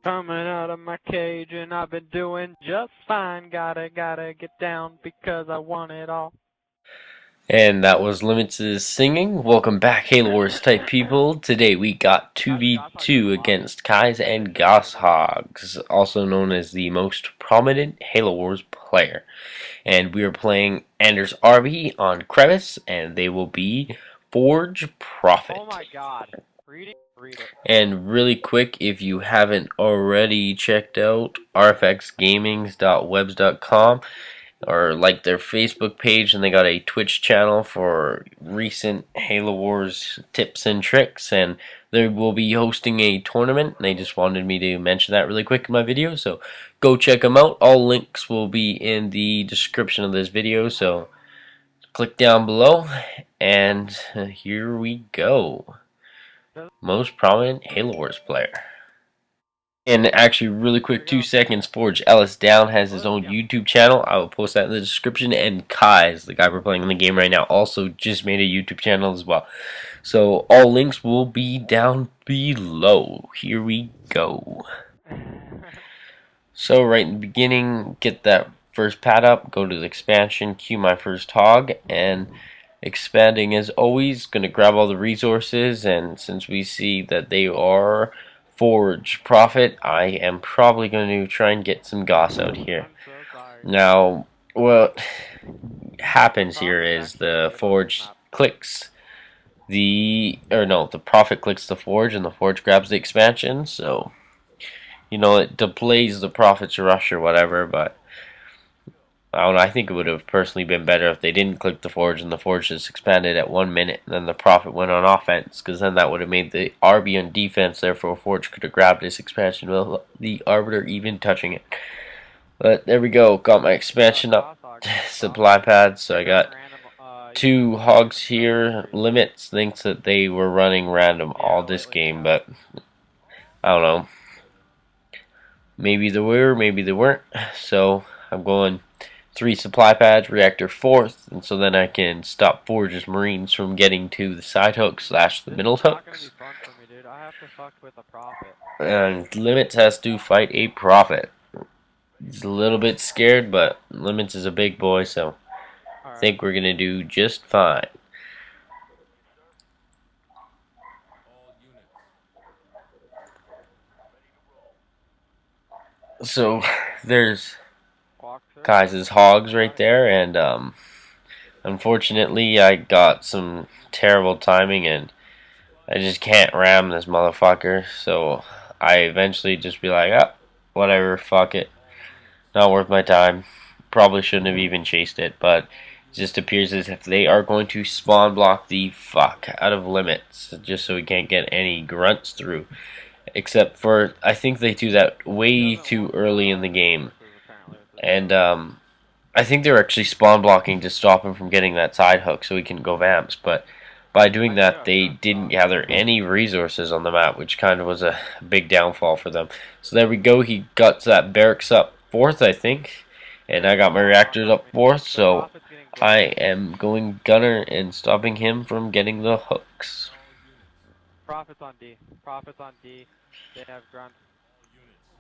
Coming out of my cage and I've been doing just fine. Gotta get down because I want it all. And that was Limits' singing. Welcome back, Halo Wars type people. Today we got 2v2 against Kihz and Hogs, also known as the most prominent Halo Wars player. And we are playing Anders RB on Crevice, and they will be Forge Prophet. Oh my god. Read it. And really quick, if you haven't already checked out rfxgamings.webs.com, or like their Facebook page, and they got a Twitch channel for recent Halo Wars tips and tricks, and they will be hosting a tournament. They just wanted me to mention that really quick in my video, so go check them out. All links will be in the description of this video, so click down below, and here we go. Most prominent Halo Wars player. And actually, really quick, 2 seconds, Forge Ellis Down has his own YouTube channel. I will post that in the description. And Kihz, the guy we're playing in the game right now, also just made a YouTube channel as well. So all links will be down below. Here we go. So right in the beginning, get that first pad up, go to the expansion, queue my first hog, and expanding as always, going to grab all the resources, and since we see that they are Forge Prophet, I am probably going to try and get some goss out here. Now, what happens here is the Forge clicks the Prophet clicks the Forge, and the Forge grabs the expansion, so it delays the Prophet's rush or whatever, but I don't know, I think it would have personally been better if they didn't click the Forge and the Forge just expanded at 1 minute and then the Prophet went on offense, because then that would have made the RB on defense, therefore Forge could have grabbed this expansion without the Arbiter even touching it. But there we go, got my expansion up, supply pads, so I got 2 hogs here. Limits thinks that they were running random all this game, but I don't know. Maybe they were, maybe they weren't, so I'm going 3 supply pads, reactor 4th, and so then I can stop Forge's Marines from getting to the side hooks / the middle hooks. And Limits has to fight a Prophet. He's a little bit scared, but Limits is a big boy, so I think we're gonna do just fine. So there's Kihz's hogs right there, and unfortunately I got some terrible timing and I just can't ram this motherfucker, so I eventually just be like, oh, whatever, fuck it, not worth my time. Probably shouldn't have even chased it, but it just appears as if they are going to spawn block the fuck out of Limits, just so we can't get any grunts through. Except for, I think they do that way too early in the game. And I think they're actually spawn blocking to stop him from getting that side hook so he can go vamps. But by doing that, they didn't gather any resources on the map, which kind of was a big downfall for them. So there we go. He got that barracks up 4th, I think. And I got my reactors up 4th, so I am going gunner and stopping him from getting the hooks. Prophet's on D. They have grunts.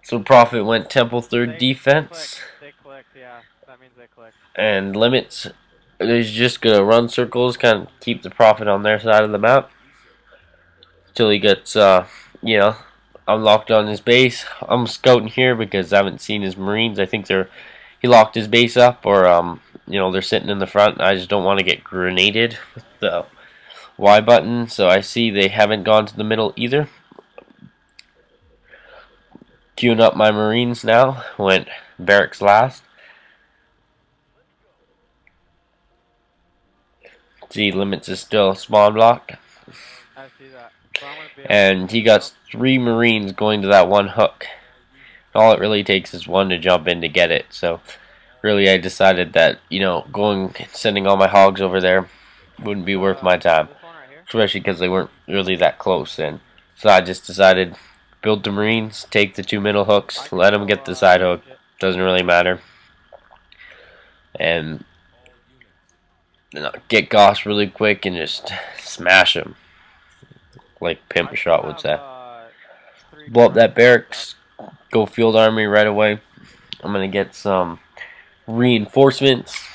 So Prophet went Temple 3rd defense. They clicked, yeah. That means they clicked. And Limits is just going to run circles, kind of keep the Prophet on their side of the map. Until he gets, unlocked on his base. I'm scouting here because I haven't seen his Marines. I think he locked his base up, or, they're sitting in the front. I just don't want to get grenaded with the Y button. So I see they haven't gone to the middle either. Queuing up my Marines now. Went barracks last. See, Limits is still spawn blocked. I see that. And he got 3 Marines going to that 1 hook. All it really takes is 1 to jump in to get it. So really I decided that, sending all my hogs over there wouldn't be worth my time. Especially because they weren't really that close. And so I just decided, build the Marines, take the 2 middle hooks, let them get the side hook. Doesn't really matter. And get Goss really quick and just smash him, like Pimp Shot would say. Blow up that barracks, go field army right away. I'm gonna get some reinforcements,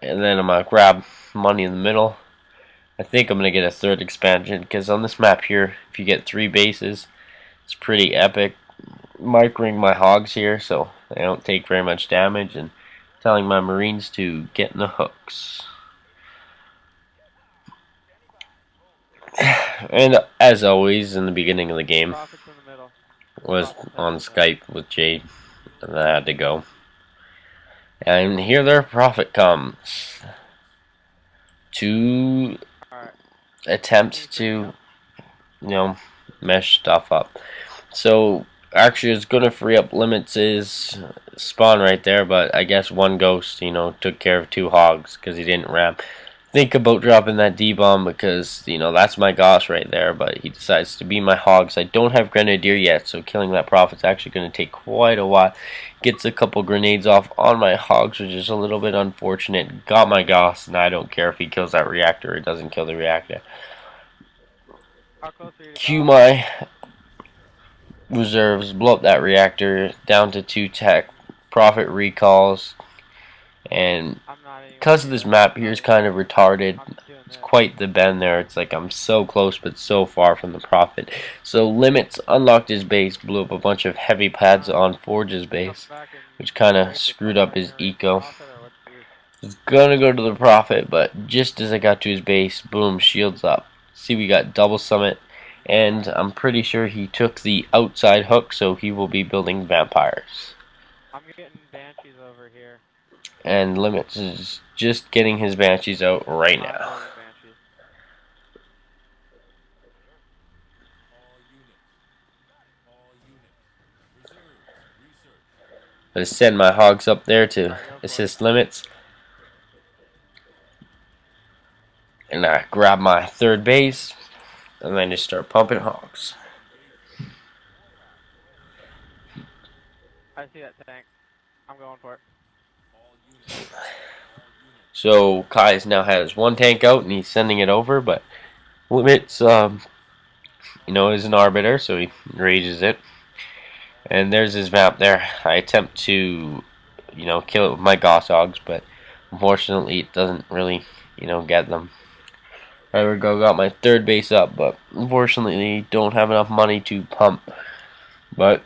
and then I'm gonna grab money in the middle. I think I'm gonna get a third expansion because on this map here, if you get 3 bases, it's pretty epic. Microing my hogs here so they don't take very much damage, and telling my marines to get in the hooks. And as always, in the beginning of the game, was on Skype with Jade, and I had to go. And here their prophet comes to attempt to, mesh stuff up. So actually, it's gonna free up Limits' spawn right there, but I guess one ghost, took care of 2 hogs because he didn't ram. Think about dropping that D-bomb because, that's my Goss right there, but he decides to be my hogs. I don't have Grenadier yet, so killing that prophet's actually going to take quite a while. Gets a couple grenades off on my hogs, which is a little bit unfortunate. Got my Goss, and I don't care if he kills that reactor or doesn't kill the reactor. Cue my reserves, blow up that reactor, down to 2 tech, prophet recalls, and because of this map here is kind of retarded, it's quite the bend there. It's like I'm so close but so far from the prophet. So Limits unlocked his base, blew up a bunch of heavy pads on Forge's base, which kind of screwed up his eco. He's gonna go to the prophet, but just as I got to his base, boom, shields up. See, we got double summit, and I'm pretty sure he took the outside hook, so he will be building vampires. I'm getting banshees over here. And Limits is just getting his banshees out right now. I'm gonna send my hogs up there to assist Limits. And I grab my 3rd base, and then just start pumping hogs. I see that tank. I'm going for it. So Kihz now has 1 tank out, and he's sending it over, but Limits, is an arbiter, so he rages it. And there's his vamp there. I attempt to, kill it with my Goss hogs, but unfortunately it doesn't really, get them. There we go, got my 3rd base up, but unfortunately don't have enough money to pump. But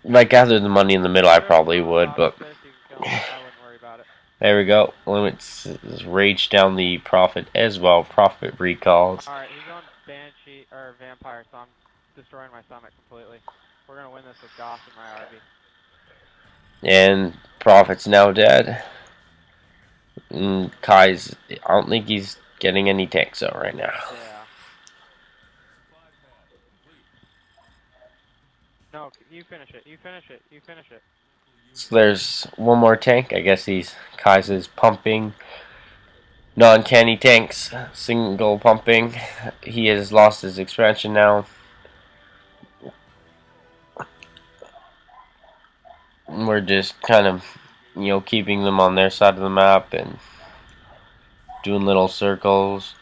if I gathered the money in the middle, I probably would, but there we go. Limits is rage down the prophet as well. Prophet recalls. Alright, he's on Banshee or Vampire, so I'm destroying my summit completely. We're gonna win this with Goss and my RB. And prophet's now dead. And Kihz, I don't think he's getting any tanks out right now. Yeah. No, you finish it. You finish it. You finish it. So there's 1 more tank. I guess Kihz is pumping non-canny tanks, single pumping. He has lost his expansion now. We're just kind of, keeping them on their side of the map and doing little circles.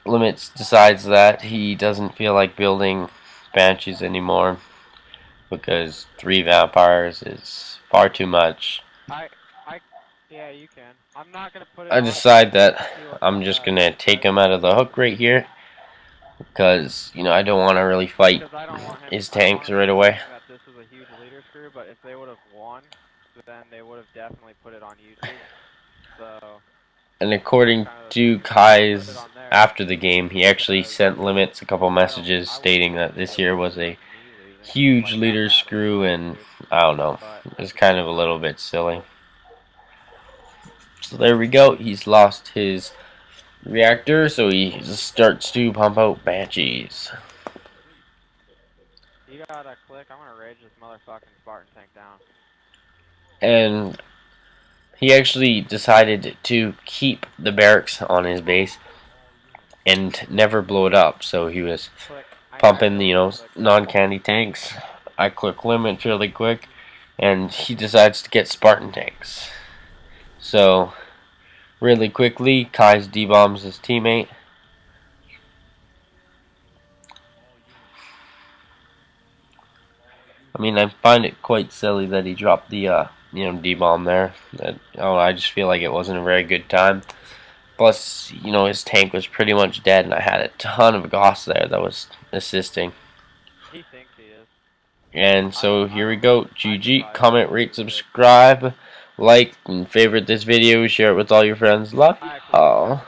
Limits decides that he doesn't feel like building banshees anymore because 3 vampires is far too much. Yeah, you can. I'm not gonna put it. I decide that I'm just gonna take him out of the hook right here because I don't want to really fight his tanks right away. This is a huge leader screw, but if they would have won, then they would have definitely put it on YouTube. So. And according to Kihz, after the game, he actually sent Limits a couple messages stating that this year was a huge leader screw, and I don't know, it was kind of a little bit silly. So there we go, he's lost his reactor, so he starts to pump out banshees. You gotta click, I'm gonna rage this motherfucking Spartan tank down. And he actually decided to keep the barracks on his base and never blow it up, so he was pumping, non-candy tanks. I click Limit really quick, and he decides to get Spartan tanks. So, really quickly, Kihz D-bombs his teammate. mean, I find it quite silly that he dropped the D-bomb there. I just feel like it wasn't a very good time. Plus, his tank was pretty much dead, and I had a ton of Goss there that was assisting. He thinks he is. And so here we go. GG. Comment, rate, subscribe, like, and favorite this video. Share it with all your friends. Love you all.